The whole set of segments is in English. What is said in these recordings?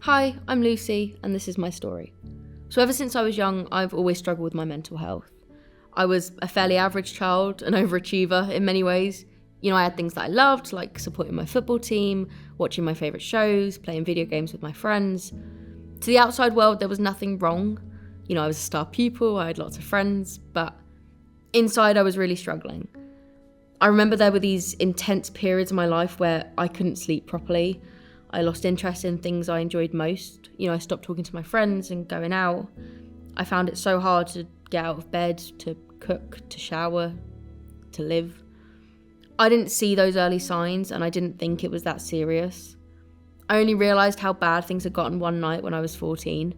Hi, I'm Lucy, and this is my story. So ever since I was young, I've always struggled with my mental health. I was a fairly average child, an overachiever in many ways. I had things that I loved, like supporting my football team, watching my favourite shows, playing video games with my friends. To the outside world, there was nothing wrong. I was a star pupil, I had lots of friends, but inside I was really struggling. I remember there were these intense periods in my life where I couldn't sleep properly. I lost interest in things I enjoyed most. I stopped talking to my friends and going out. I found it so hard to get out of bed, to cook, to shower, to live. I didn't see those early signs and I didn't think it was that serious. I only realised how bad things had gotten one night when I was 14.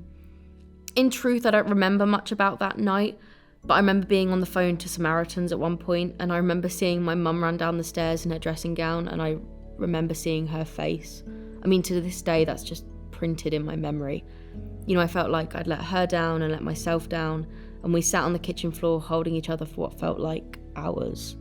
In truth, I don't remember much about that night, but I remember being on the phone to Samaritans at one point, and I remember seeing my mum run down the stairs in her dressing gown, and I remember seeing her face. To this day, that's just printed in my memory. I felt like I'd let her down and let myself down, and we sat on the kitchen floor holding each other for what felt like hours.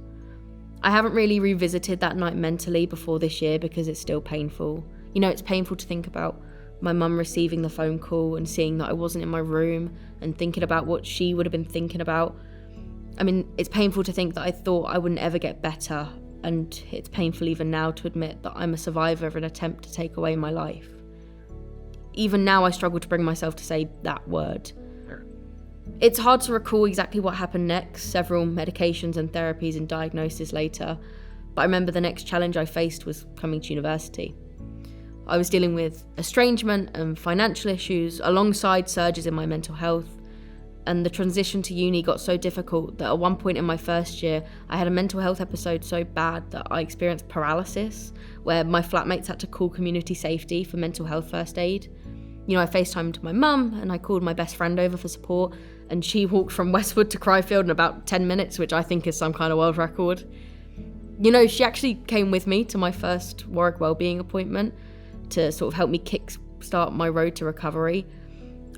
I haven't really revisited that night mentally before this year because it's still painful. It's painful to think about my mum receiving the phone call and seeing that I wasn't in my room and thinking about what she would have been thinking about. It's painful to think that I thought I wouldn't ever get better, and it's painful even now to admit that I'm a survivor of an attempt to take away my life. Even now I struggle to bring myself to say that word. It's hard to recall exactly what happened next, several medications and therapies and diagnosis later, but I remember the next challenge I faced was coming to university. I was dealing with estrangement and financial issues alongside surges in my mental health, and the transition to uni got so difficult that at one point in my first year, I had a mental health episode so bad that I experienced paralysis, where my flatmates had to call community safety for mental health first aid. I FaceTimed my mum and I called my best friend over for support, and she walked from Westwood to Cryfield in about 10 minutes, which I think is some kind of world record. She actually came with me to my first Warwick Wellbeing appointment to sort of help me kickstart my road to recovery.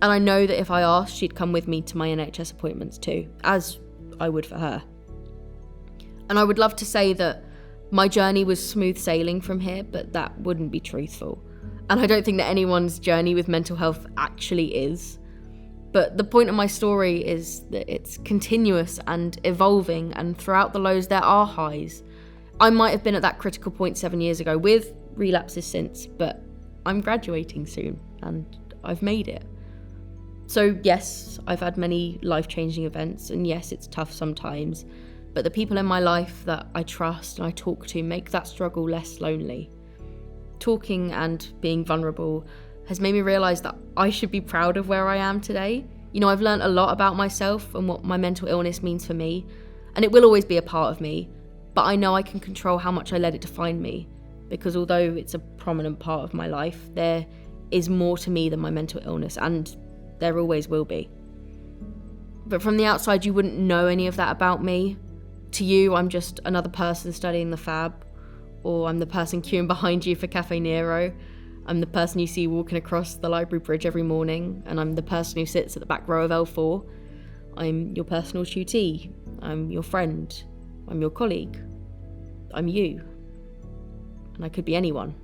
And I know that if I asked, she'd come with me to my NHS appointments too, as I would for her. And I would love to say that my journey was smooth sailing from here, but that wouldn't be truthful. And I don't think that anyone's journey with mental health actually is. But the point of my story is that it's continuous and evolving, and throughout the lows there are highs. I might have been at that critical point 7 years ago with relapses since, but I'm graduating soon and I've made it. So yes, I've had many life-changing events, and yes, it's tough sometimes, but the people in my life that I trust and I talk to make that struggle less lonely. Talking and being vulnerable has made me realise that I should be proud of where I am today. I've learnt a lot about myself and what my mental illness means for me, and it will always be a part of me, but I know I can control how much I let it define me, because although it's a prominent part of my life, there is more to me than my mental illness, and there always will be. But from the outside, you wouldn't know any of that about me. To you, I'm just another person studying the fab, or I'm the person queuing behind you for Cafe Nero. I'm the person you see walking across the library bridge every morning, and I'm the person who sits at the back row of L4. I'm your personal tutee. I'm your friend. I'm your colleague. I'm you. And I could be anyone.